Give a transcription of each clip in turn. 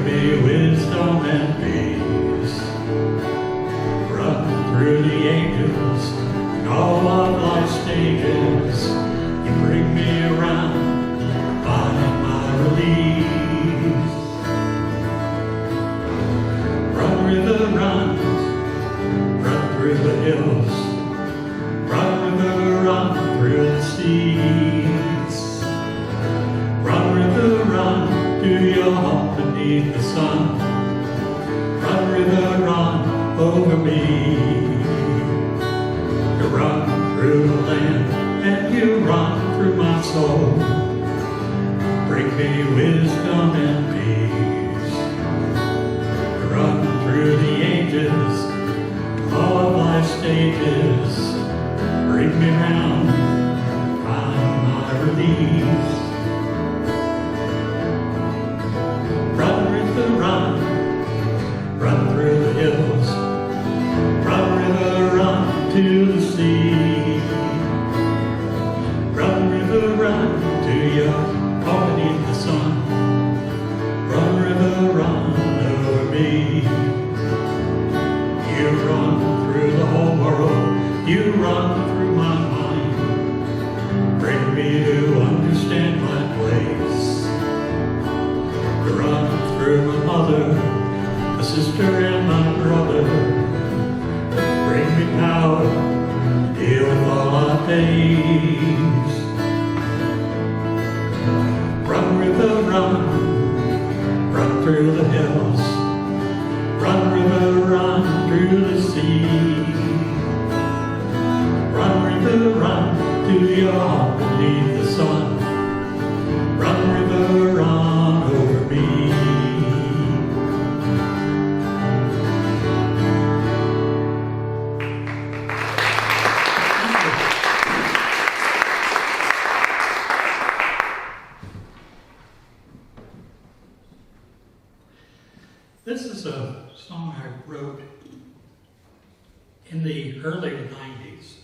me wisdom and peace. Run through the ages and all of life's stages. You bring me around, find my release. Run, river, run, run through the hills. Run, river, run through the seas. Run, river, run to your home beneath the sun. Run, river, run over me. You run through the land and you run through my soul. Bring me wisdom and peace. You run through the ages, all of life's stages. Bring me round, find my release. Run, river, run, run through the hills. Run, river, run to the sea. Run, river, run to your home beneath the sun. Run, river, run over me. You run through the whole world. You run through my mind. Bring me to understand my place. You run through my mother, my sister and my brother. Bring me power to deal with all our days. Run, river, run, run through the hills. Run, river, run through the sea. Run, river, run to your home beneath the sun. Run, river, run over me. This is a song I wrote in the early 90s.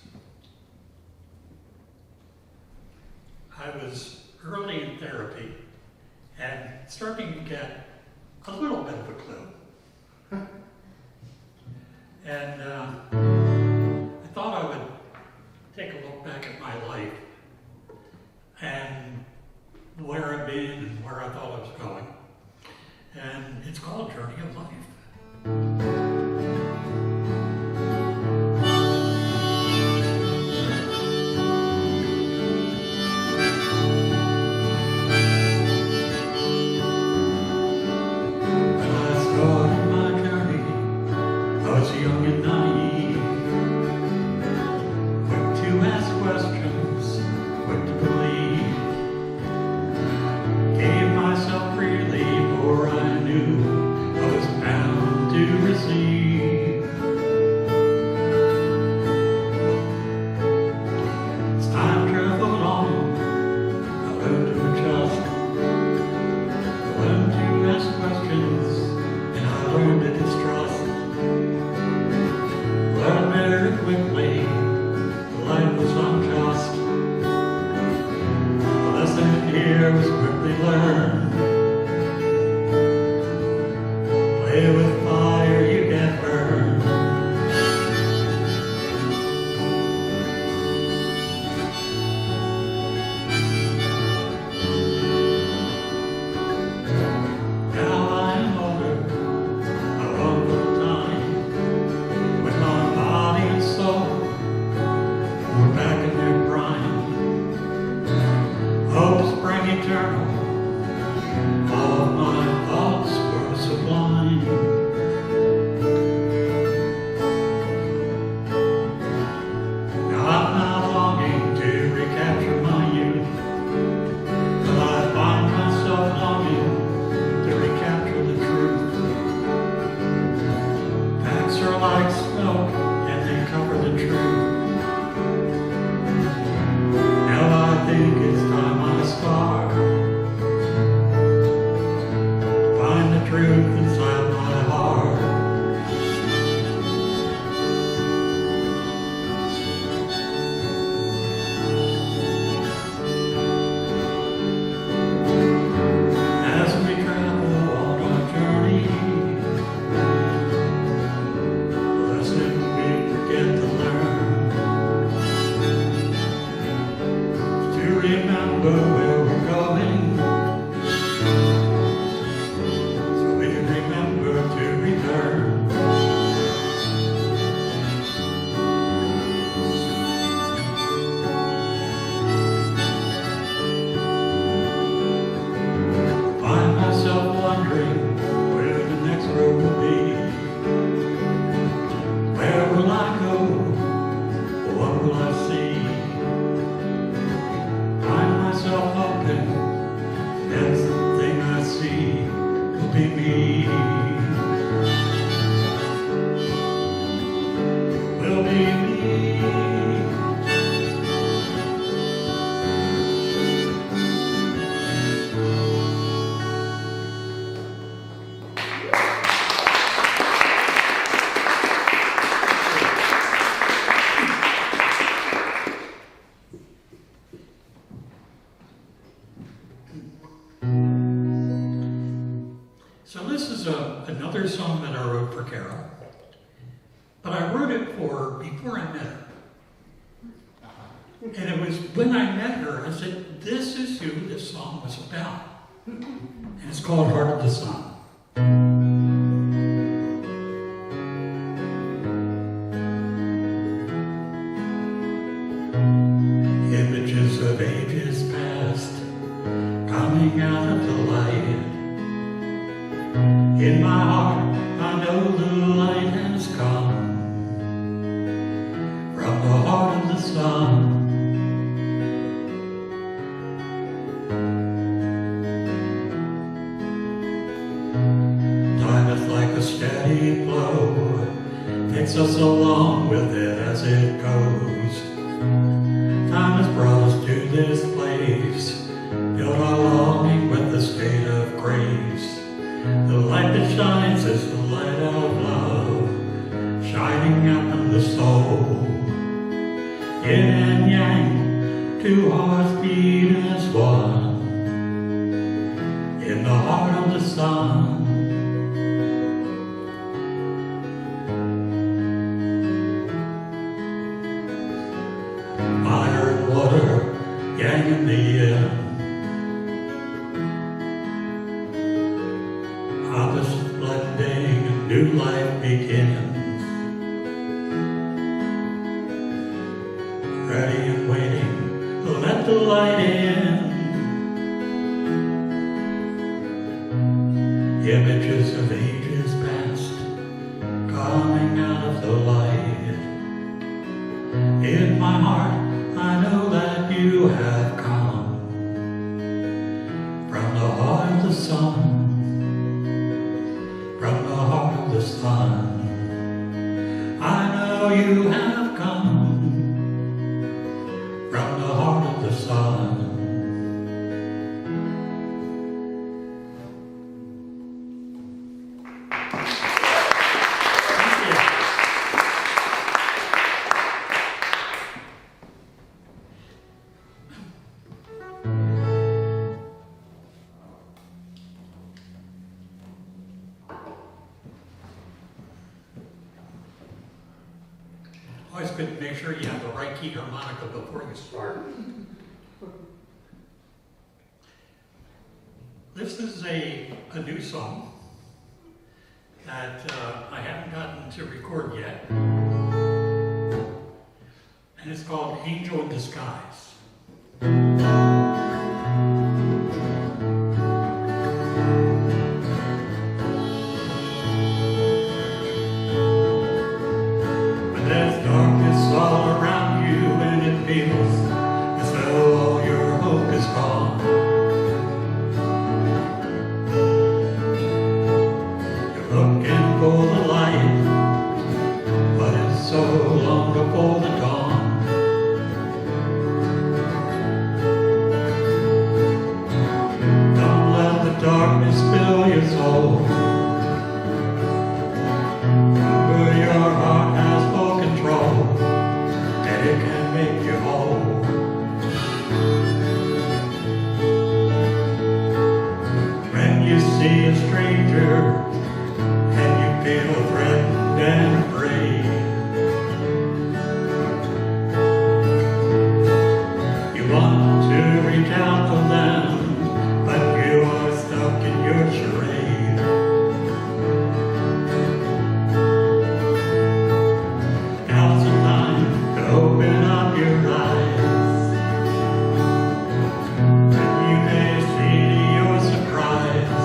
I was early in therapy and starting to get a little bit of a clue. And I thought I would take a look back at my life and where I've been and where I thought I was going. And it's called Journey of Life. When I started my journey, I was young and naive, quick to ask questions, quick to believe, gave myself freely, for I knew I was bound to receive. So this is another song that I wrote for Carol, but I wrote it before I met her. And it was when I met her, I said, this is who this song was about. And it's called Heart of the Sun. Images of ages past coming out of the light. In my heart, I know the light has come from the heart of the sun. Time is like a steady flow, takes us along with it as it goes. Time has brought us to this place, filled our longing with the state of grace. The light that shines is the light of love, shining up in the soul. Yin and yang, two hearts beat as one, in the heart of the sun. Fire and water, yang in the yin. Opposites blending, a new life begins. Ready and waiting, let the light in. Images of ages past, coming out of the light. In my heart, I know that you have come from the heart of the sun. From the heart of the sun, I know you have come from the heart of the sun. Always good to make sure you have the right key harmonica before you start. This is a new song that I haven't gotten to record yet. And it's called Angel in Disguise. All around you, and it feels as though all your hope is gone. You're looking for the light, but it's so long before the dawn. Don't let the darkness fill your soul. Remember, your heart has full control. It can make you whole. When you see a stranger and you feel threatened and afraid, you want to reach out to them, but you are stuck in your charade. Now's the time to open up your eyes, and you may see to your surprise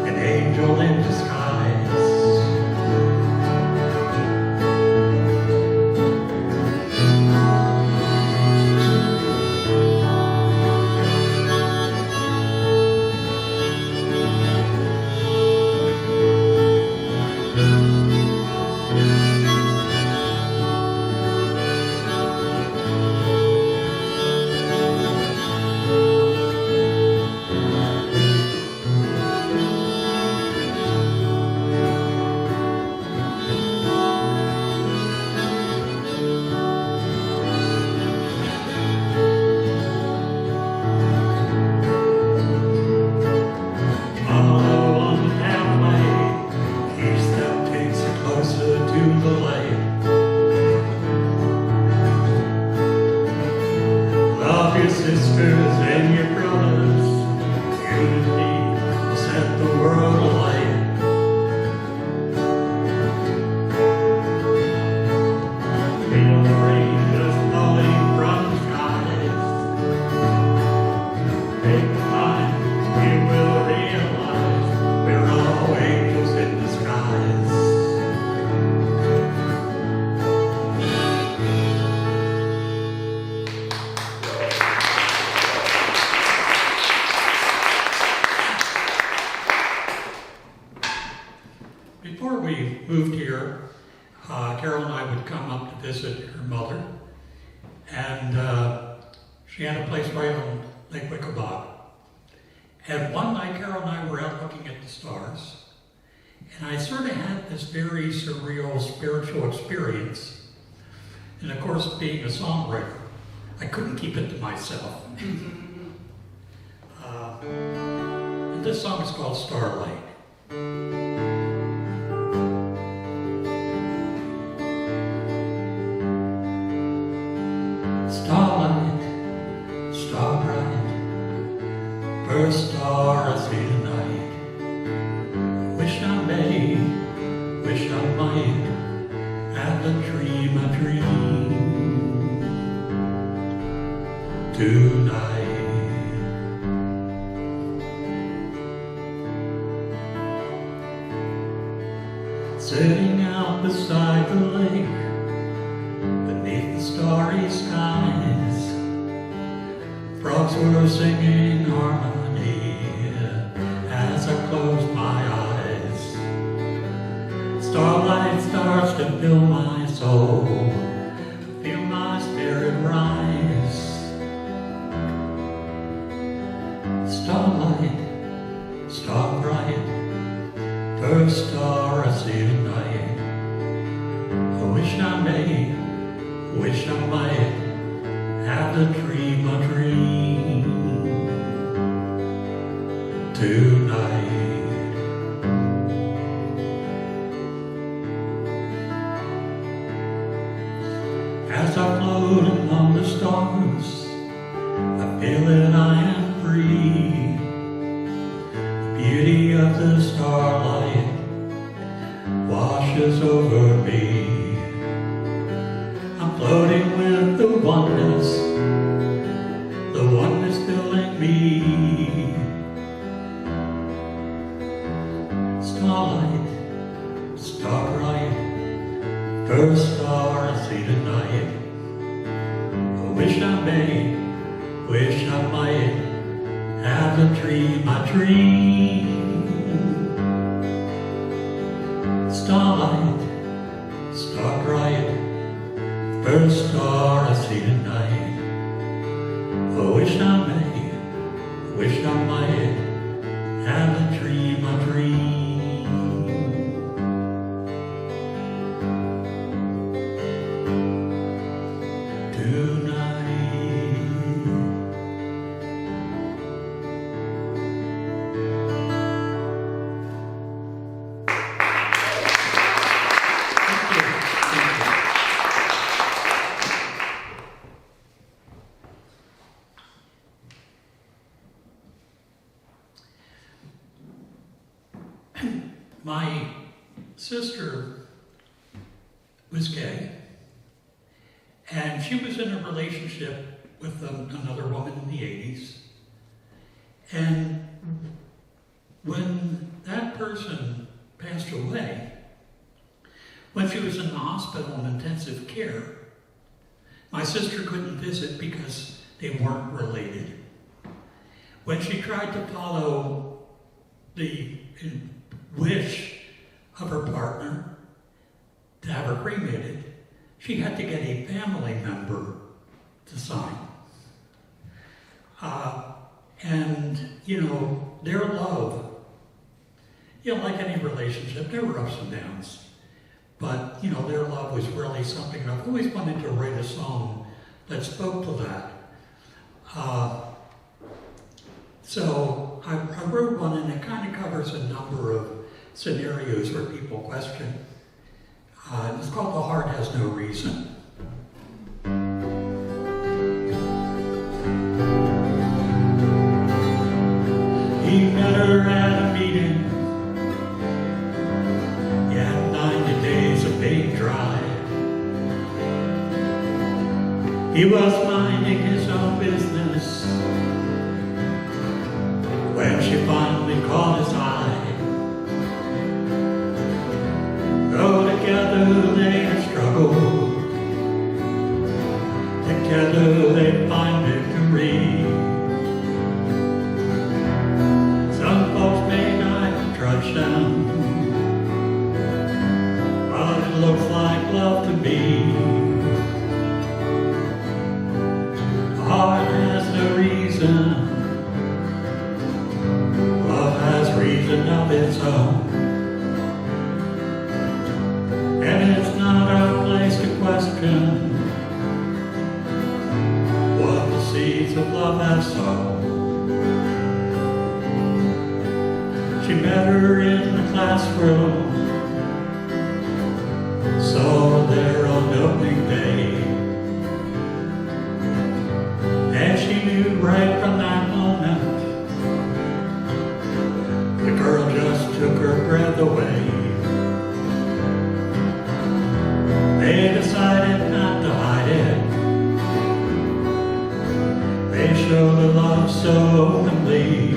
an angel in disguise. before we moved here, Carol and I would come up to visit her mother, and she had a place right on Lake Wickabog. And one night, Carol and I were out looking at the stars, and I sort of had this very surreal spiritual experience. And of course, being a songwriter, I couldn't keep it to myself. And this song is called Starlight. Starlight, starbright, first star I see tonight. Wish I may, wish I might have the dream I dream tonight. Sitting out beside the lake, beneath the starry skies, frogs were singing harmony as I closed my eyes. Starlight starts to fill my soul, feel my spirit rise. Starlight, star bright, first star I see tonight. I wish I may, wish I might have the dream I dream tonight. As I float among the stars, I feel that I am free. The beauty of the starlight washes over me. I'm floating with the oneness filling me. Starlight, star bright, first star I see tonight. I wish I may, wish I might have the dream I dream. Starlight, star bright, first star I see tonight. I wish I may, wish I might have the dream I dream tonight. My sister was gay, and she was in a relationship with another woman in the 80s. And when that person passed away, when she was in the hospital in intensive care, my sister couldn't visit because they weren't related. When she tried to follow the wish of her partner to have her cremated, she had to get a family member to sign. And, you know, their love, you know, like any relationship, there were ups and downs. But, you know, their love was really something. I've always wanted to write a song that spoke to that. So I wrote one, and it kind of covers a number of scenarios where people question. It's called The Heart Has No Reason. He met her at a meeting. He had 90 days of being dry. He was minding his own business when she finally caught his eye. Though together they had struggled, together they find victory. Some folks may die to trudge down love has sown. She met her in the classroom, saw her there on opening day, and she knew right from that moment the girl just took her breath away. They decided not to hide it. They showed their love so openly.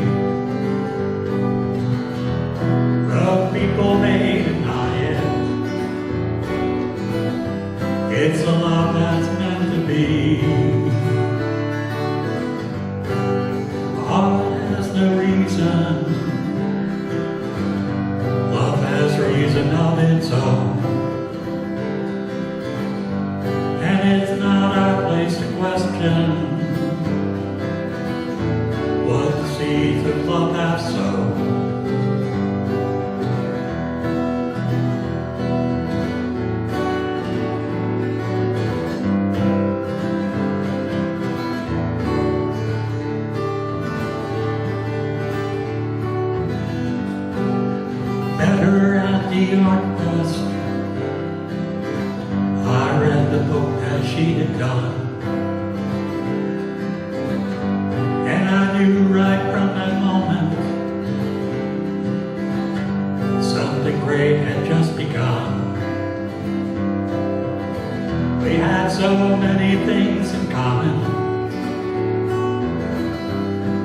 The people may deny it. It's a love that's meant to be. Heart has no reason. Love has reason of its own. And it's not our place to question what the seeds of love have sown. Better at the art fest, I read the book as she had done, and I knew right from that moment something great had just begun. We had so many things in common,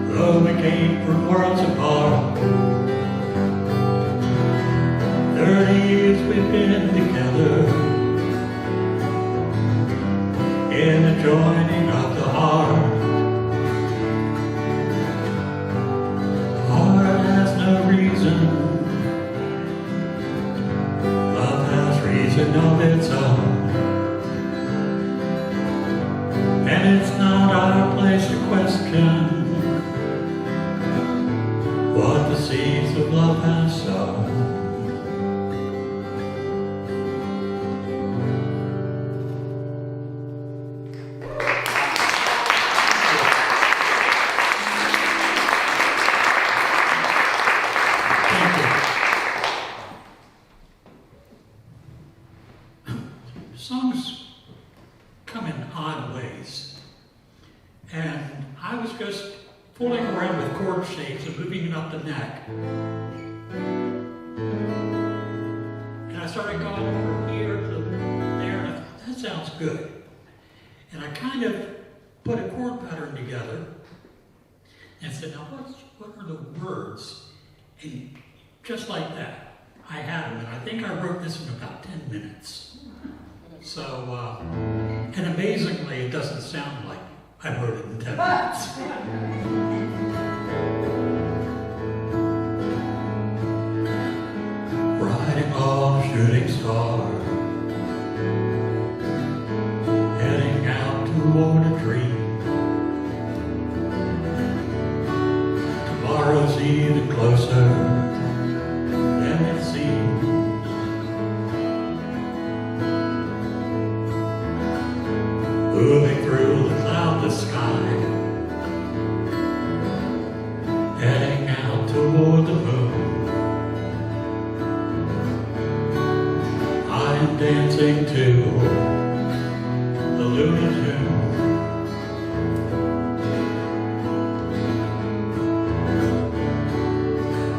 though we came from worlds apart. 30 years we've been together in the joining of the heart. Heart has no reason. Love has reason of its own. And it's not our place to question what the seeds of love have sown. Songs come in odd ways, and I was just fooling around with chord shapes and moving it up the neck, and I started going from here to there, and I thought, that sounds good. And I kind of put a chord pattern together and said, now what are the words? And just like that, I had them, and I think I wrote this in about 10 minutes. So, and amazingly, it doesn't sound like I wrote it in 10 minutes. Riding on a shooting star, heading out toward a dream. Tomorrow's even closer than it seems. Moving through the cloudless sky, heading out toward the moon. I am dancing to the lunar tune.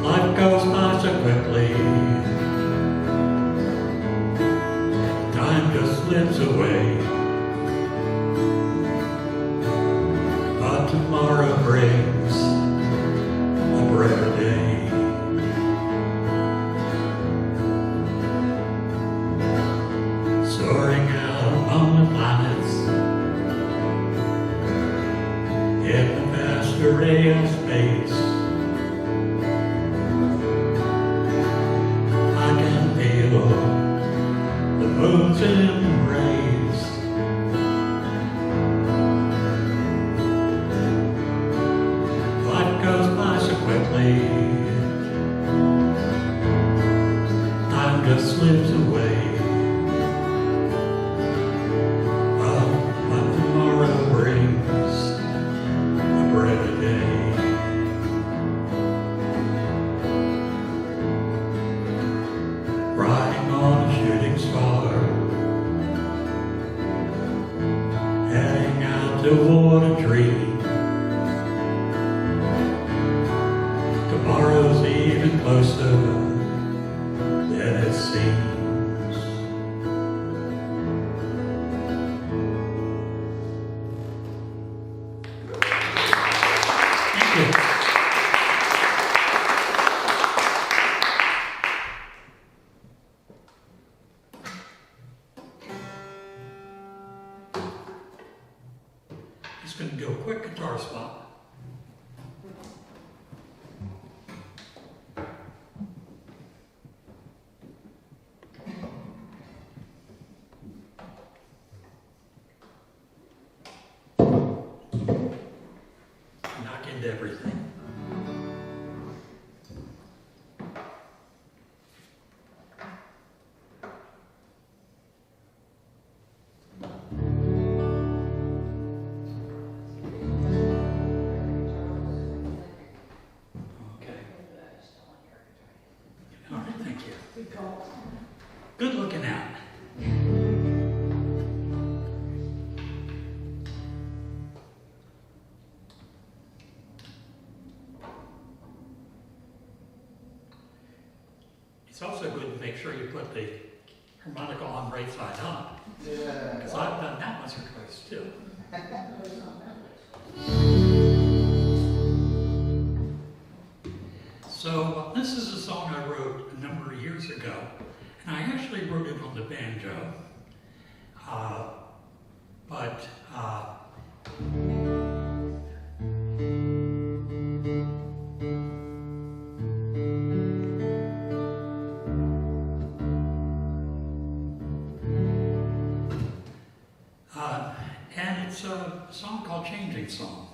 Life goes by so quickly, time just slips away. Tomorrow brings a brighter day. Soaring out among the planets in the vast array of space, I can feel the moon's embrace. Time just slips away. But tomorrow brings a still what a dream. Tomorrow's even closer than it seems. Thank you. Just going to do a quick guitar spot. Knock into everything. All right, thank you. Good looking out. It's also good to make sure you put the harmonica on right side up. Yeah. Because I've done that once or twice too. So this is a song I wrote a number of years ago, and I actually wrote it on the banjo, and it's a song called Changing Song.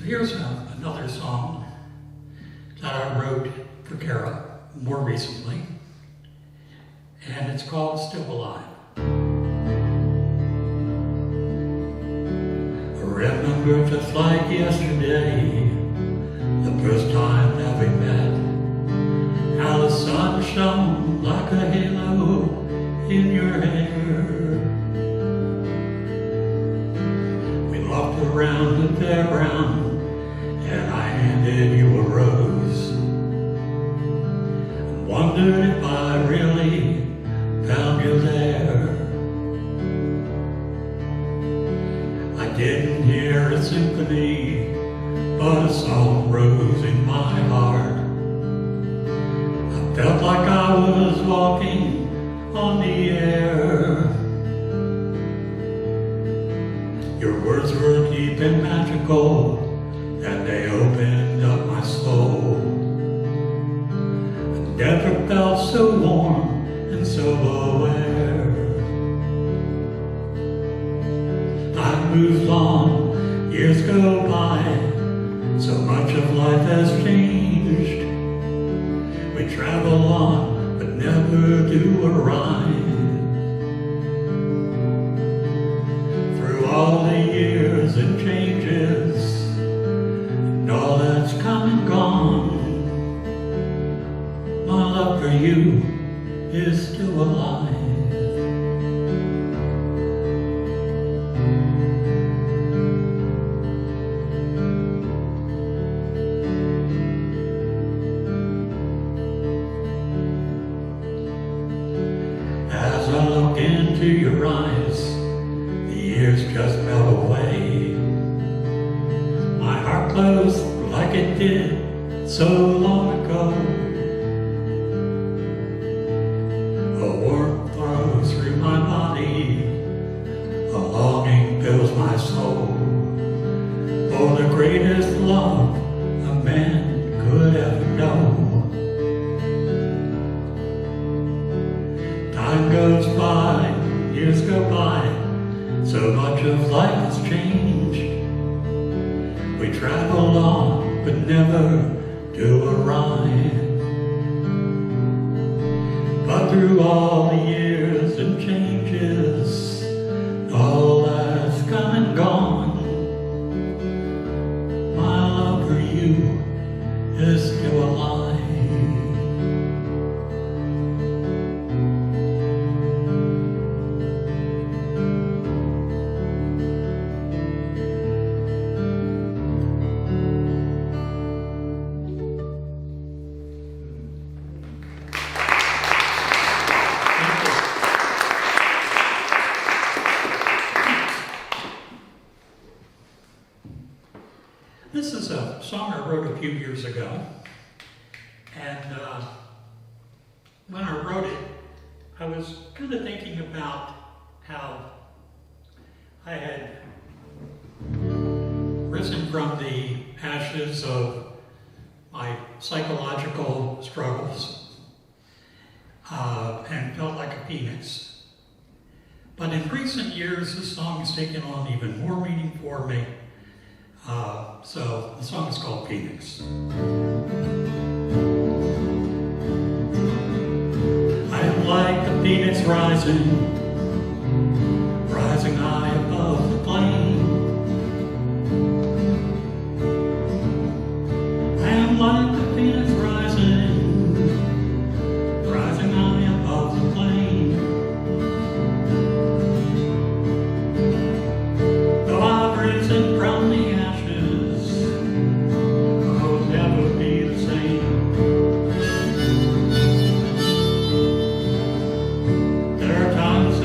Here's another song that I wrote for Kara more recently, and it's called Still Alive. remember just like yesterday, the first time that we met, how the sun shone like a halo in your hair. We walked around the fairground and I handed you a rose, and wondered if I really found you there. I didn't hear a symphony, but a song rose in my heart. I felt like I was walking on the air. Your words were deep and magical, and they opened up my soul. I never felt so warm and so aware. Time moves on, years go by, so much of life has changed. We travel on, but never do arrive. Through all the years and changes, and all that's come and gone, my love for you is still alive. As I look into your eyes, the years just melt away. My heart closed like it did so long ago. A warmth flows through my body, a longing fills my soul, for the greatest love a man could ever know. Time goes by, years go by, so much of life has changed. We travel on, but never do arrive. But through all the years and changes, all that's come and gone, my love for you is still alive. This is a song I wrote a few years ago, and when I wrote it, I was kind of thinking about how I had risen from the ashes of my psychological struggles and felt like a phoenix. But in recent years, this song has taken on even more meaning for me. So the song is called Phoenix. I am like the phoenix rising high above the flame. I am like the phoenix rising high above the flame. Though I've risen from the ashes, I'll never be the same. There are times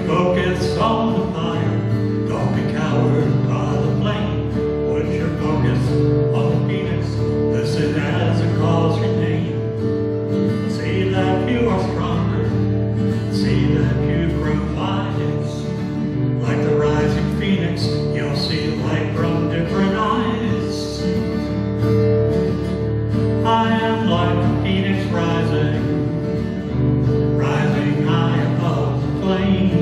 focus on the fire. Don't be coward by the flame. Put your focus on the phoenix. Listen as it calls your name. See that you are stronger. See that you've grown wise. Like the rising phoenix, you'll see light from different eyes. I am like a phoenix rising, rising high above the flame.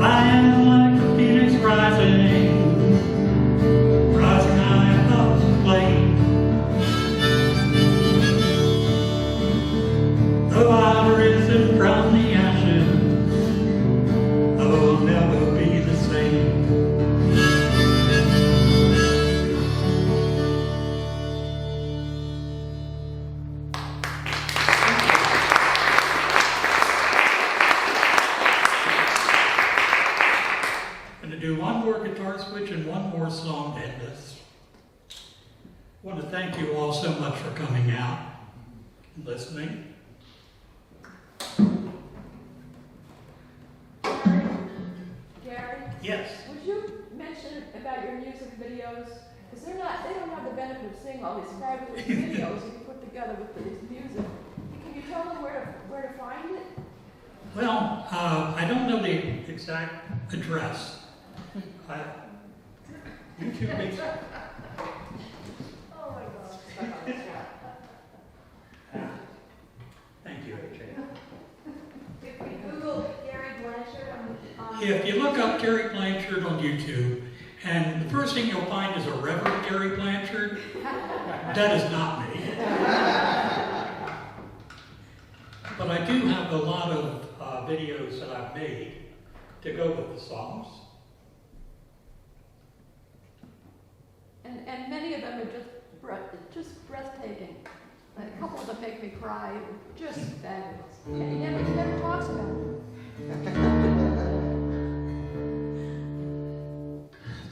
I am like a phoenix rising, rising high above the flame. Though I've risen from the ashes, I will never be the same. I'm going to do one more guitar switch and one more song to end this. I want to thank you all so much for coming out and listening. Gary? Yes. Would you mention about your music videos? Because they don't have the benefit of seeing all these fabulous videos you put together with this music. Can you tell them where to find it? Well, I don't know the exact address. YouTube makes Oh my gosh. Thank you, AJ. If we Google Gary Blanchard on If you look up Gary Blanchard on YouTube, and the first thing you'll find is a Reverend Gary Blanchard, that is not me. But I do have a lot of videos that I've made to go with the songs. And many of them are just breathtaking. A couple of them make me cry. Just fabulous. And he never talks about it.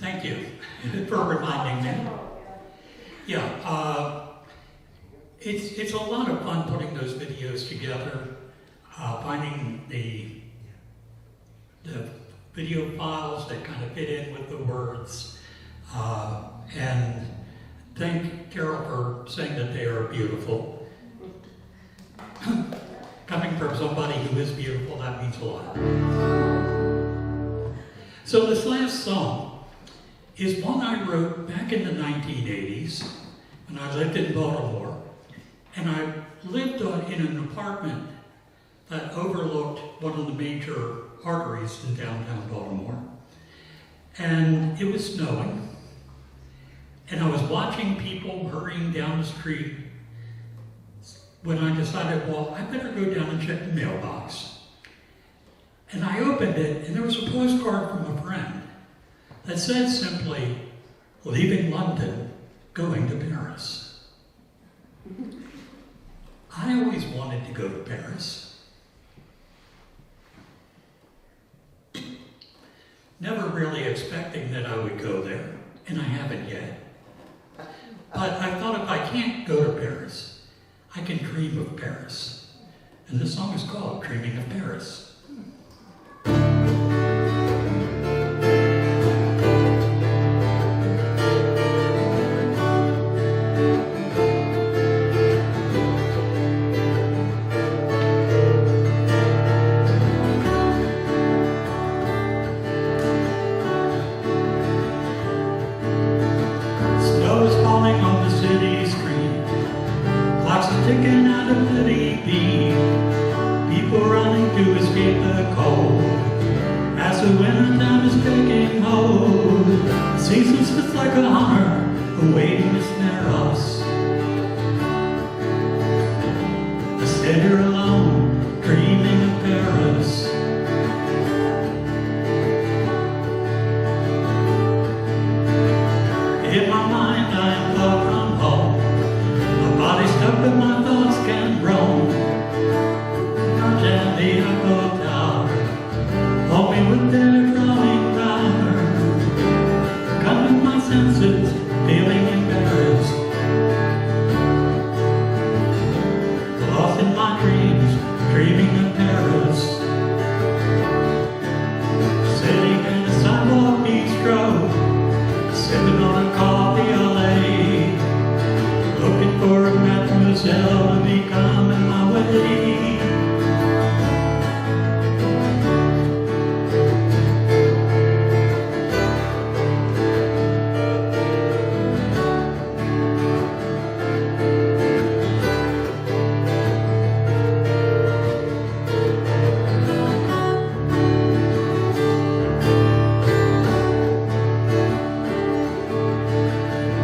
Thank you for reminding me. Yeah, it's a lot of fun putting those videos together, finding the video files that kind of fit in with the words, and thank Carol for saying that they are beautiful. Coming from somebody who is beautiful, that means a lot. So this last song is one I wrote back in the 1980s when I lived in Baltimore. And I lived in an apartment that overlooked one of the major arteries in downtown Baltimore. And it was snowing. And I was watching people hurrying down the street when I decided, well, I better go down and check the mailbox. And I opened it, and there was a postcard from a friend that said simply, leaving London, going to Paris. I always wanted to go to Paris. Never really expecting that I would go there, and I haven't yet. But I thought if I can't go to Paris, I can dream of Paris. And this song is called Dreaming of Paris. Ticking out of Liddy B. People running to escape the cold. As the winter time is taking hold, the season sits like a hunter, waiting to snare us. I sit here alone, dreaming of Paris. In my mind I am far from home. Body stuck but my thoughts can roam. Now gently I go down. Hold me with their drumming power. Come with my senses, feeling embarrassed. Lost in my dreams, dreaming of Paris, sitting in a sidewalk bistro, sipping on a coffee all day, looking for a mademoiselle to be coming my way.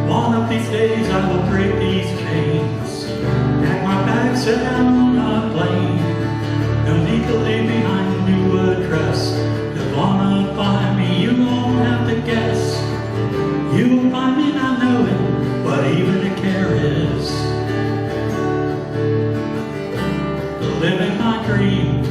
One of these days I will break these chains, pack my bags, sit down on a plane. No need to leave behind a new address. If wanna find me, you won't have to guess. You will find me not knowing what even a care is. Living my dream,